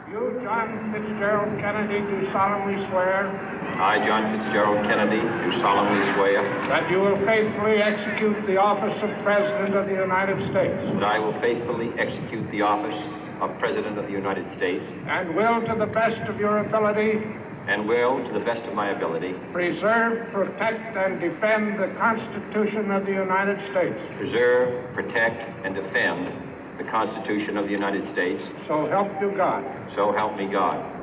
You, John Fitzgerald Kennedy, do solemnly swear I, John Fitzgerald Kennedy, do solemnly swear that you will faithfully execute the office of President of the United States that I will faithfully execute the office of President of the United States and will, to the best of your ability, and will, to the best of my ability, preserve, protect, and defend the Constitution of the United States. preserve, protect, and defend the Constitution of the United States. So help you God. So help me God.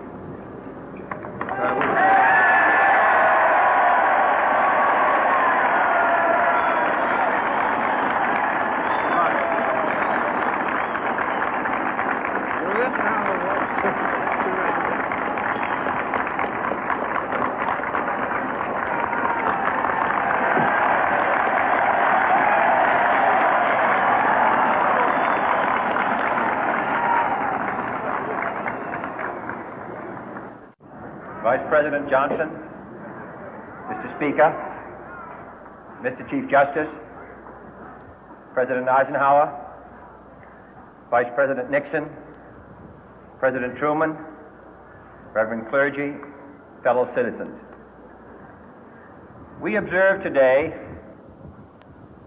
Vice President Johnson, Mr. Speaker, Mr. Chief Justice, President Eisenhower, Vice President Nixon, President Truman, Reverend clergy, fellow citizens. We observe today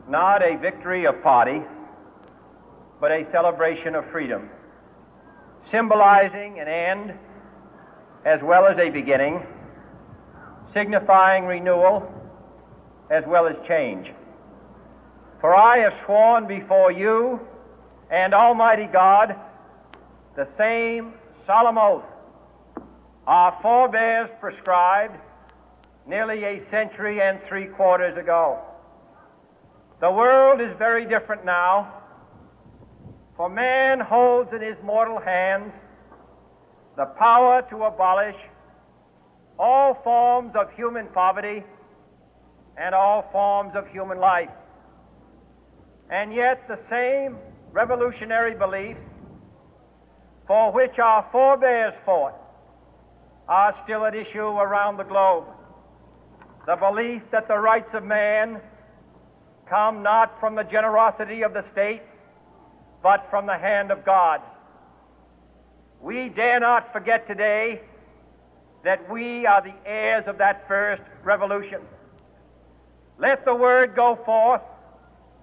not a victory of party, but a celebration of freedom, symbolizing an end as well as a beginning, signifying renewal as well as change. For I have sworn before you and Almighty God the same solemn oath our forebears prescribed nearly a century and 3/4 ago. The world is very different now, for man holds in his mortal hands the power to abolish all forms of human poverty and all forms of human life. And yet the same revolutionary beliefs for which our forebears fought are still at issue around the globe. The belief that the rights of man come not from the generosity of the state, but from the hand of God. We dare not forget today that we are the heirs of that first revolution. Let the word go forth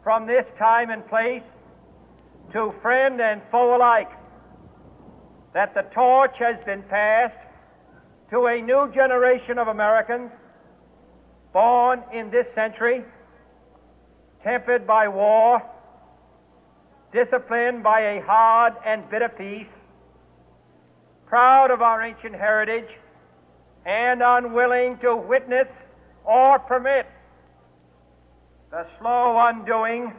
from this time and place to friend and foe alike that the torch has been passed to a new generation of Americans born in this century, tempered by war, disciplined by a hard and bitter peace, proud of our ancient heritage, and unwilling to witness or permit the slow undoing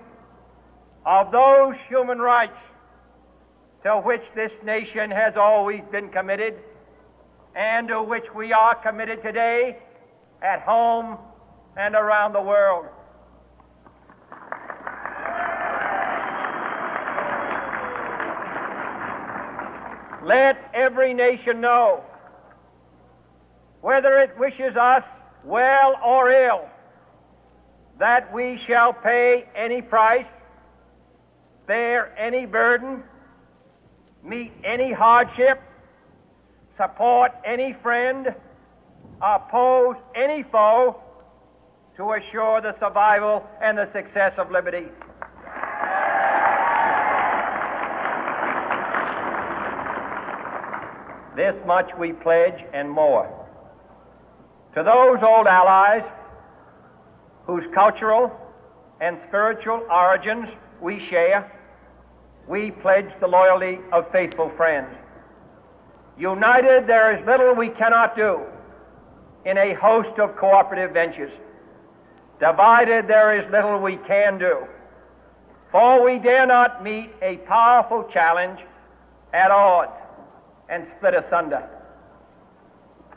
of those human rights to which this nation has always been committed and to which we are committed today at home and around the world. Let every nation know, whether it wishes us well or ill, that we shall pay any price, bear any burden, meet any hardship, support any friend, oppose any foe to assure the survival and the success of liberty. This much we pledge and more. To those old allies whose cultural and spiritual origins we share, we pledge the loyalty of faithful friends. United, there is little we cannot do in a host of cooperative ventures. Divided, there is little we can do, for we dare not meet a powerful challenge at odds and split asunder.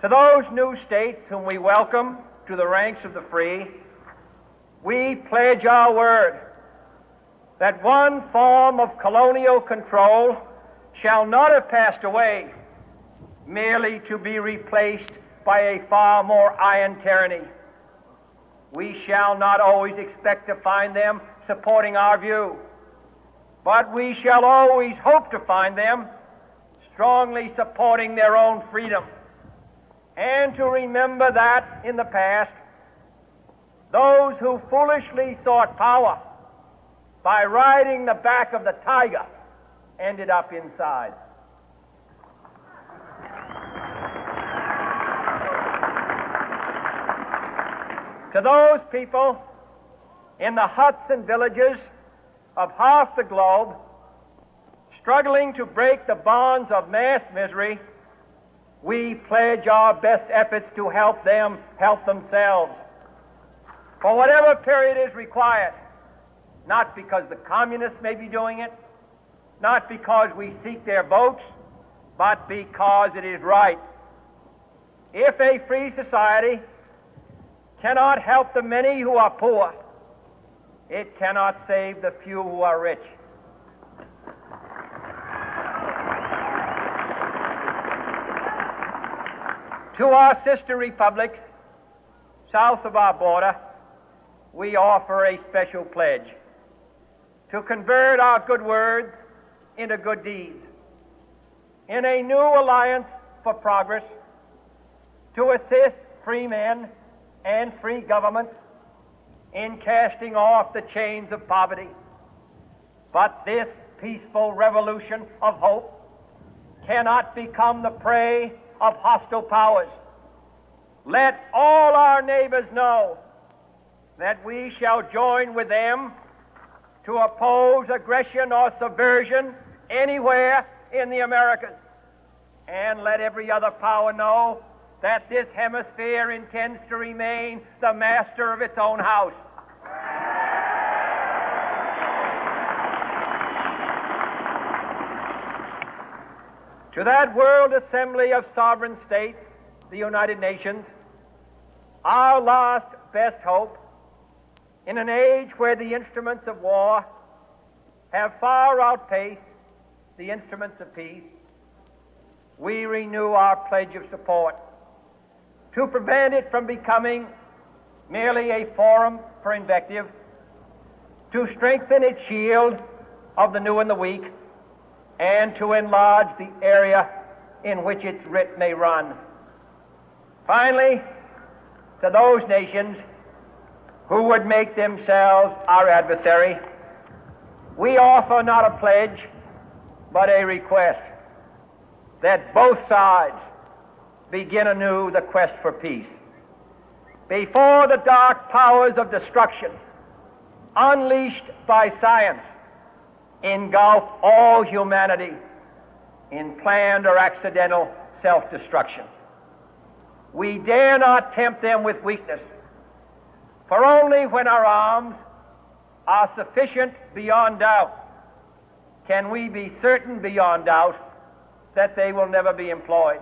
To those new states whom we welcome to the ranks of the free, we pledge our word that one form of colonial control shall not have passed away, merely to be replaced by a far more iron tyranny. We shall not always expect to find them supporting our view, but we shall always hope to find them strongly supporting their own freedom, and to remember that in the past, those who foolishly sought power by riding the back of the tiger ended up inside. To those people in the huts and villages of half the globe struggling to break the bonds of mass misery, we pledge our best efforts to help them help themselves for whatever period is required, not because the communists may be doing it, not because we seek their votes, but because it is right. If a free society cannot help the many who are poor, it cannot save the few who are rich. To our sister republics south of our border, we offer a special pledge to convert our good words into good deeds, in a new alliance for progress, to assist free men and free governments in casting off the chains of poverty. But this peaceful revolution of hope cannot become the prey of hostile powers. Let all our neighbors know that we shall join with them to oppose aggression or subversion anywhere in the Americas. And let every other power know that this hemisphere intends to remain the master of its own house. To that World Assembly of Sovereign States, the United Nations, our last best hope, in an age where the instruments of war have far outpaced the instruments of peace, we renew our pledge of support to prevent it from becoming merely a forum for invective, to strengthen its shield of the new and the weak, and to enlarge the area in which its writ may run. Finally, to those nations who would make themselves our adversary, we offer not a pledge, but a request that both sides begin anew the quest for peace. Before the dark powers of destruction, unleashed by science, engulf all humanity in planned or accidental self-destruction, we dare not tempt them with weakness, for only when our arms are sufficient beyond doubt can we be certain beyond doubt that they will never be employed.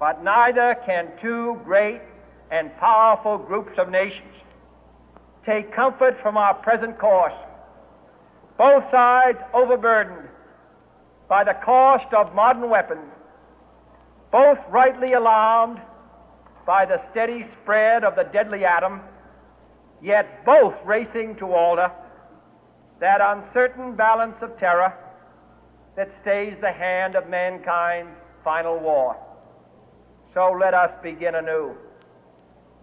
But neither can two great and powerful groups of nations take comfort from our present course, both sides overburdened by the cost of modern weapons, both rightly alarmed by the steady spread of the deadly atom, yet both racing to alter that uncertain balance of terror that stays the hand of mankind's final war. So let us begin anew,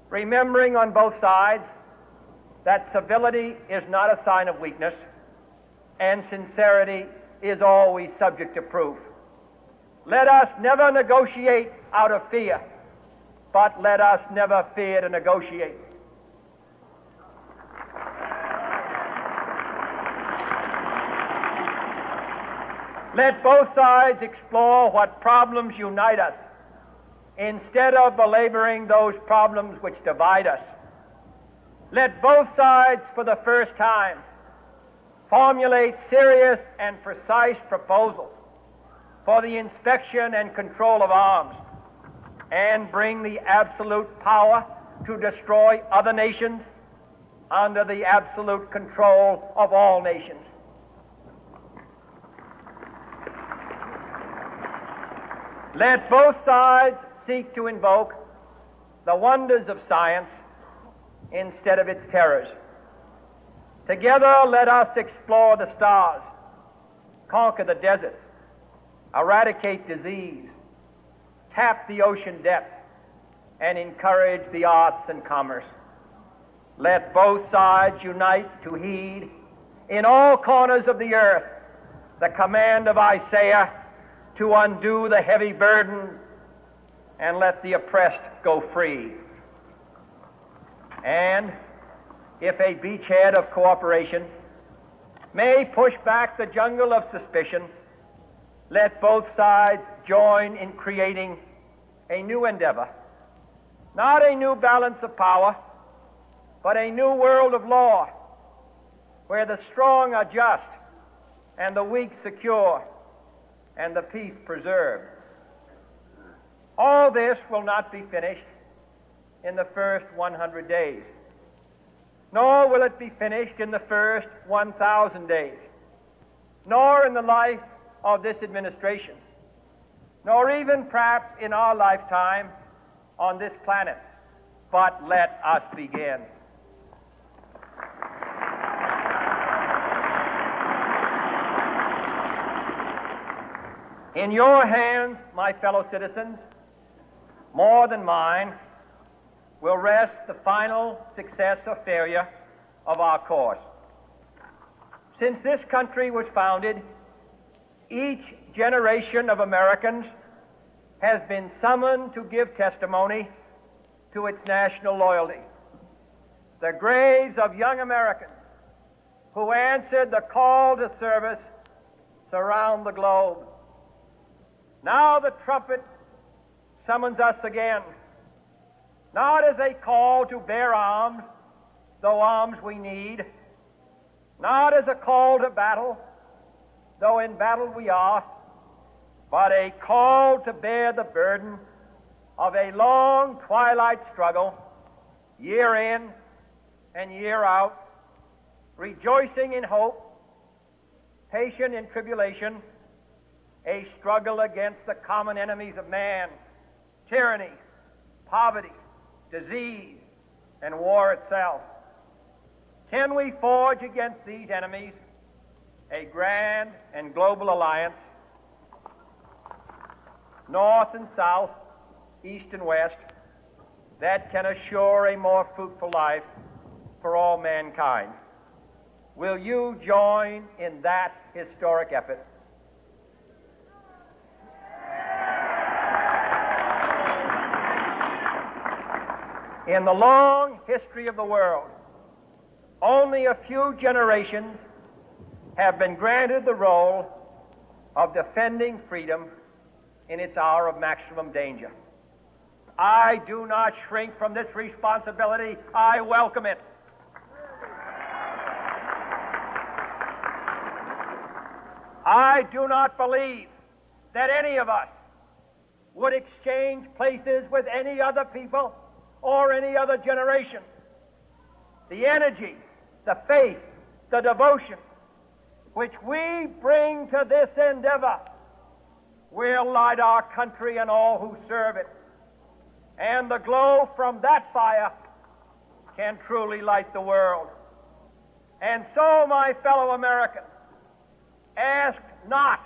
remembering on both sides that civility is not a sign of weakness, and sincerity is always subject to proof. Let us never negotiate out of fear, but let us never fear to negotiate. Let both sides explore what problems unite us, instead of belaboring those problems which divide us. Let both sides, for the first time, formulate serious and precise proposals for the inspection and control of arms, and bring the absolute power to destroy other nations under the absolute control of all nations. Let both sides seek to invoke the wonders of science instead of its terrors. Together, let us explore the stars, conquer the deserts, eradicate disease, tap the ocean depth, and encourage the arts and commerce. Let both sides unite to heed in all corners of the earth the command of Isaiah to undo the heavy burden and let the oppressed go free. And if a beachhead of cooperation may push back the jungle of suspicion, let both sides join in creating a new endeavor, not a new balance of power, but a new world of law, where the strong are just and the weak secure and the peace preserved. All this will not be finished in the first 100 days, nor will it be finished in the first 1,000 days, nor in the life of this administration, nor even perhaps in our lifetime on this planet. But let us begin. In your hands, my fellow citizens, more than mine, will rest the final success or failure of our course. Since this country was founded, each generation of Americans has been summoned to give testimony to its national loyalty. The graves of young Americans who answered the call to service surround the globe. Now the trumpet summons us again, not as a call to bear arms, though arms we need, not as a call to battle, though in battle we are, but a call to bear the burden of a long twilight struggle, year in and year out, rejoicing in hope, patient in tribulation, a struggle against the common enemies of man, tyranny, poverty, disease, and war itself. Can we forge against these enemies a grand and global alliance, north and south, east and west, that can assure a more fruitful life for all mankind? Will you join in that historic effort? In the long history of the world, only a few generations have been granted the role of defending freedom in its hour of maximum danger. I do not shrink from this responsibility. I welcome it. I do not believe that any of us would exchange places with any other people or any other generation. The energy, the faith, the devotion which we bring to this endeavor will light our country and all who serve it. And the glow from that fire can truly light the world. And so, my fellow Americans, ask not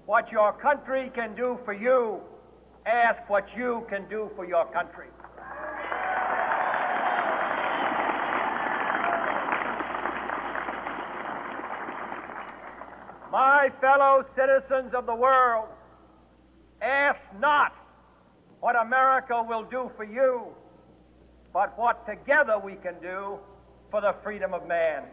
what your country can do for you. Ask what you can do for your country. My fellow citizens of the world, ask not what America will do for you, but what together we can do for the freedom of man.